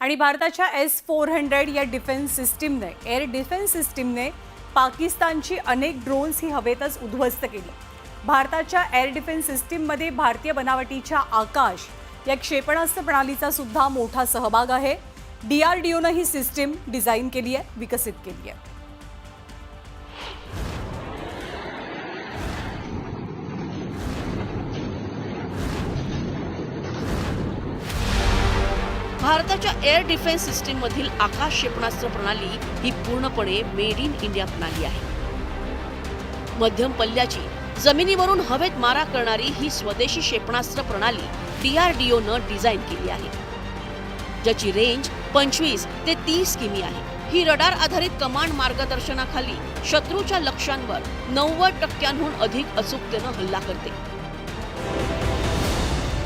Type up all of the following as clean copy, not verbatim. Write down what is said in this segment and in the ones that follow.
आणि भारताच्या S-400 या डिफेन्स सिस्टीमने एअर डिफेन्स सिस्टीमने पाकिस्तानची अनेक ड्रोन्स ही हवेतच उद्ध्वस्त केली। भारताच्या एअर डिफेन्स सिस्टीममध्ये भारतीय बनावटीच्या आकाश या क्षेपणास्त्र प्रणालीचा सुद्धा मोठा सहभाग आहे। DRDOने ही सिस्टीम डिझाइन केली आहे, विकसित केली आहे। भारताच्या एअर डिफेन्स सिस्टीम मधील आकाश क्षेपणास्त्र प्रणाली ही पूर्णपणे मेड इन इंडिया प्रणाली आहे। मध्यम पल्ल्याची जमिनीवरून हवेत मारा करणारी ही स्वदेशी क्षेपणास्त्र प्रणाली DRDOनं डिझाइन केली आहे, ज्याची रेंज 25 ते 30 किमी आहे। ही रडार आधारित कमांड मार्गदर्शनाखाली शत्रूच्या लक्ष्यांवर 90% अधिक अचूकतेनं हल्ला करते।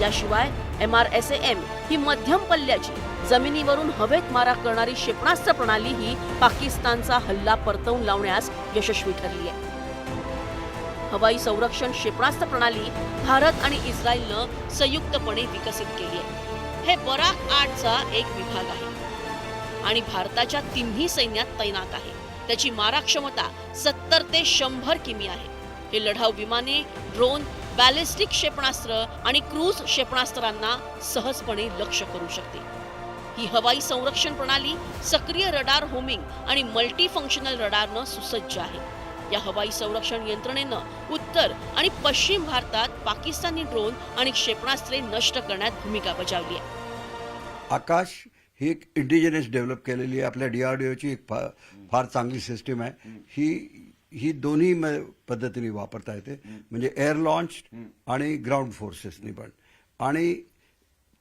याशिवाय MRSAM ही मध्यम पल्ल्याची जमिनीवरून हवेत मारा करणारी क्षेपणास्त्र प्रणाली ही पाकिस्तानचा हल्ला परतवून लावण्यास यशस्वी ठरली आहे। हवाई संरक्षण क्षेपणास्त्र प्रणाली भारत आणि इस्रायलनं संयुक्तपणे विकसित केली आहे। हे बराक 8चा एक विभाग आहे आणि भारताच्या तिन्ही सैन्यात तैनात आहे। त्याची मारा क्षमता 70 ते 100 किमी आहे। हे लढाऊ विमाने, ड्रोन, बॅलिस्टिक क्षेपणास्त्र आणि क्रूज क्षेपणास्त्रांना सहजपणे लक्ष्य करू शकते। ही हवाई संरक्षण प्रणाली सक्रिय रडार होमिंग आणि मल्टी फंक्शनल रडारनं सुसज्ज आहे। या हवाई संरक्षण यंत्रणेनं उत्तर आणि पश्चिम भारतात पाकिस्तानी ड्रोन आणि क्षेपणास्त्रे नष्ट करण्यात भूमिका बजावली आहे। आकाश ही एक इंडिजिनस डेव्हलप केलेली आहे। आपल्या DRDOची एक फार चांगली सिस्टीम आहे। ही दोन्ही पद्धतीने वापरता येते, म्हणजे एअर लॉन्च आणि ग्राउंड फोर्सेसनी पण। आणि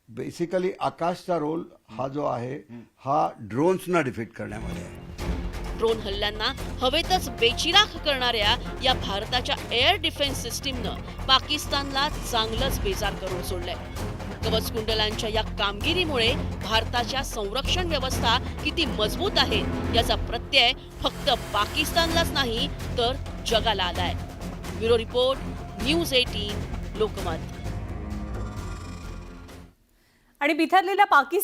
बेसिकली आकाशचा रोल हा जो आहे हा ड्रोन्सना डिफीट करण्यामध्ये आहे। ड्रोन हल्ल्यांना हवेतच बेचिराख करणाऱ्या या भारताच्या एअर डिफेन्स सिस्टीमनं पाकिस्तानला चांगलंच बेजार करून सोडलंय। कवच कुंडलांच्या या कामगिरीमुळे भारताच्या संरक्षण व्यवस्था किती मजबूत आहे याचा प्रत्यय फक्त पाकिस्तानलाच नाही तर जगाला आलाय। Bureau report, news 18, Lokmat. आणि बिथरलेल्या